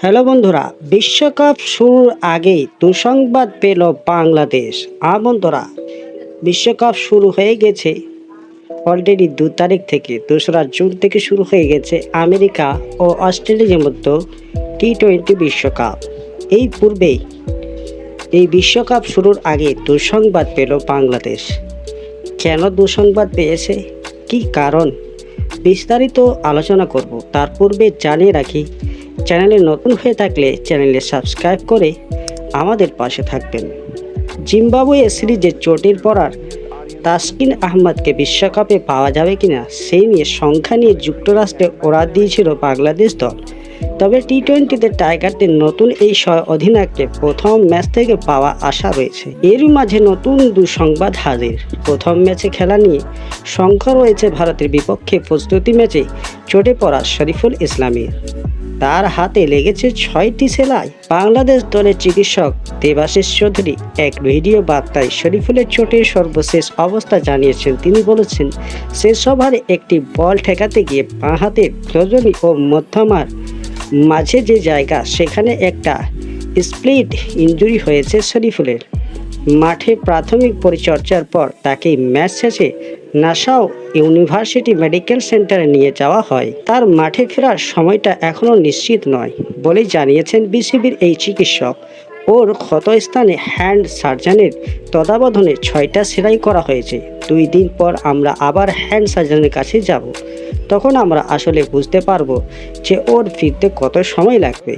Hello বন্ধুরা, বিশ্বকাপ শুরুর আগেই দুঃসংবাদ পেল বাংলাদেশ। বন্ধুরা, বিশ্বকাপ শুরু হয়ে গেছে অলরেডি 2 তারিখ থেকে। 2রা জুন থেকে শুরু হয়ে গেছে আমেরিকা ও অস্ট্রেলিয়ার মধ্যে টি-20 বিশ্বকাপ। এই পূর্বেই এই বিশ্বকাপ শুরুর আগে দুঃসংবাদ পেল বাংলাদেশ। কেন দুঃসংবাদ পেয়েছে, কি কারণ, বিস্তারিত আলোচনা করব। তার পূর্বে জানিয়ে রাখি, চ্যানেলে নতুন হয়ে থাকলে চ্যানেলে সাবস্ক্রাইব করে আমাদের পাশে থাকবেন। জিম্বাবুয়ে সিরিজে চোটের পড়ার তাসকিন আহমেদকে বিশ্বকাপে পাওয়া যাবে কিনা সেই নিয়ে সংখ্যা নিয়ে যুক্তরাষ্ট্রে ওড়া দিয়েছিল বাংলাদেশ দল। তবে টি-20তে টাইগারদের নতুন এই অধিনায়ককে প্রথম ম্যাচ থেকে পাওয়া আশা রয়েছে। এরই মাঝে নতুন দুঃসংবাদ হাজির। প্রথম ম্যাচে খেলা নিয়ে শঙ্কা রয়েছে ভারতের বিপক্ষে প্রস্তুতি ম্যাচে চোটে পড়া শরীফুল ইসলামের। তার হাতে লেগেছে 6টি সেলাই। বাংলাদেশ দলের চিকিৎসক দেবাশিস চৌধুরী এক ভিডিও বার্তায় শরীফুলের চোটের সর্বশেষ অবস্থা জানিয়েছেন। তিনি বলেছেন, শেষ ওভারে একটি বল ঠেকাতে গিয়ে বাঁ হাতের রজনী ও মধ্যমার মাঝে যে জায়গা, সেখানে একটা স্প্লিট ইনজুরি হয়েছে শরীফুলের। মাঠে প্রাথমিক পরিচর্যার পর তাকে ম্যাচ শেষে নাসাউ ইউনিভার্সিটি মেডিকেল সেন্টারে নিয়ে যাওয়া হয়। তার মাঠে ফেরার সময়টা এখনও নিশ্চিত নয় বলে জানিয়েছেন বিসিবির এই চিকিৎসক। ওর ক্ষতস্থানে হ্যান্ড সার্জনের তত্ত্বাবধানে 6টা সেলাই করা হয়েছে। 2 দিন পর আমরা আবার হ্যান্ড সার্জনের কাছে যাব। তখন আমরা আসলে বুঝতে পারবো যে ওর ফিরতে কত সময় লাগবে।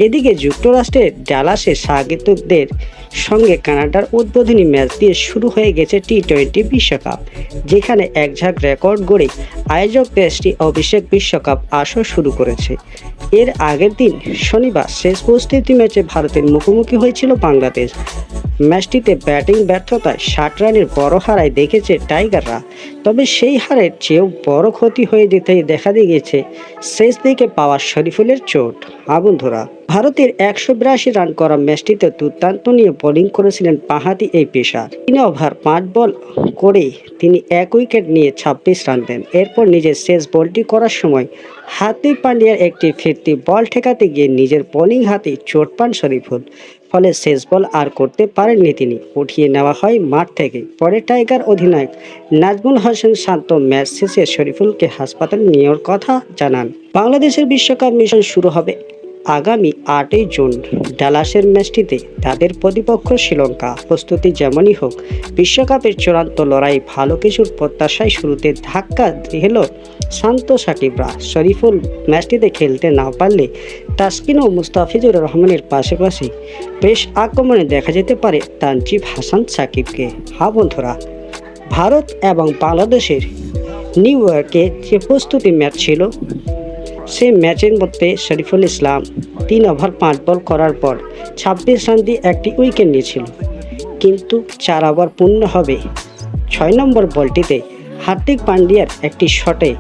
এদিকে যুক্তরাষ্ট্রের ডালাসে স্বাগতিকদের সঙ্গে কানাডার উদ্বোধনী ম্যাচ দিয়ে শুরু হয়ে গেছে টি-20 বিশ্বকাপ, যেখানে একঝাঁক রেকর্ড গড়ে আয়োজক দেশটি অভিষেক বিশ্বকাপ আসর শুরু করেছে। এর আগের দিন শনিবার শেষ প্রস্তুতি ম্যাচে ভারতের মুখোমুখি হয়েছিল বাংলাদেশ। ম্যাচটিতে ব্যাটিং ব্যর্থতায় 60 রানের বড় হারায় দেখেছে টাইগাররা। তবে সেই হারের চেয়েও বড় ক্ষতি হয়ে যেতে দেখা গিয়েছে শেষ দিকে পাওয়া শরীফুলের চোট। বন্ধুরা, ভারতের 182 রান করা ম্যাচটিতে দুর্দান্ত নিয়ে বোলিং করেছিলেন বাঁহাতি এই পেসার। 3 ওভার 5 বল করে তিনি 1 উইকেট নিয়ে 26 রান দেন। এরপর নিজের শেষ বলটি করার সময় হার্দিক পান্ডিয়ার একটি ফিরতি বল ঠেকাতে গিয়ে নিজের বোলিং হাতে চোট পান শরীফুল। ফলে শেষ বল আর করতে পারেননি তিনি। উঠিয়ে নেওয়া হয় মাঠ থেকে। পরে টাইগার অধিনায়ক নাজমুল হোসেন শান্ত ম্যাচ শেষে শরীফুলকে হাসপাতালে নেওয়ার কথা জানান। বাংলাদেশের বিশ্বকাপ মিশন শুরু হবে আগামী 8ই জুন। ডালাসের ম্যাচটিতে তাদের প্রতিপক্ষ শ্রীলঙ্কা। প্রস্তুতি যেমনই হোক, বিশ্বকাপের চূড়ান্ত লড়াই ভালো কিছুর প্রত্যাশায় শুরুতে ধাক্কা দিল শান্ত সাকিবরা। শরীফুল ম্যাচটিতে খেলতে না পারলে তাসকিন ও মুস্তাফিজুর রহমানের পাশাপাশি পেস আক্রমণে দেখা যেতে পারে তানজিদ হাসান সাকিবকে। বন্ধুরা, ভারত এবং বাংলাদেশের নিউ ইয়র্কে যে প্রস্তুতি ম্যাচ ছিল, সেই ম্যাচের মধ্যে শরীফুল ইসলাম 3 ওভার 5 বল করার পর 26 রান দিয়ে একটি উইকেট নিয়েছিল। কিন্তু 4 ওভার পূর্ণ হবে 6 নম্বর বলটিতে হার্দিক পান্ডিয়ার একটি শটে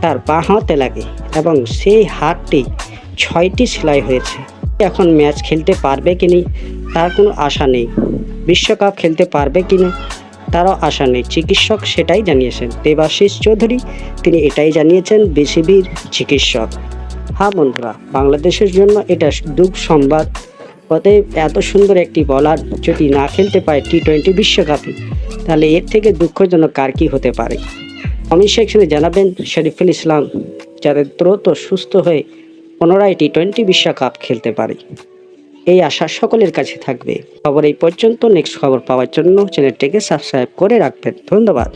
তার বাঁ হাতে লাগে এবং সেই হাতটি 6টি সেলাই হয়েছে। এখন ম্যাচ খেলতে পারবে কিনা তার কোনো আশা নেই। বিশ্বকাপ খেলতে পারবে কিনা তারও আশা নেই। চিকিৎসক সেটাই জানিয়েছেন। দেবাশিস চৌধুরী তিনি এটাই জানিয়েছেন, বিসিবির চিকিৎসক। বন্ধুরা, বাংলাদেশের জন্য এটা দুঃখ সংবাদ। অতএব এত সুন্দর একটি বলার যদি না খেলতে পারে টি-20 বিশ্বকাপে, তাহলে এর থেকে দুঃখজনক কার কি হতে পারে। কমেন্ট সেকশনে জানাবেন শরীফুল ইসলাম যাতে দ্রুত সুস্থ হয়ে পুনরায় টি-20 বিশ্বকাপ খেলতে পারে। এই আশা সকলের কাছে থাকবে। খবর এই পর্যন্ত। নেক্সট খবর পাওয়ার জন্য চ্যানেলটিকে সাবস্ক্রাইব করে রাখবেন। ধন্যবাদ।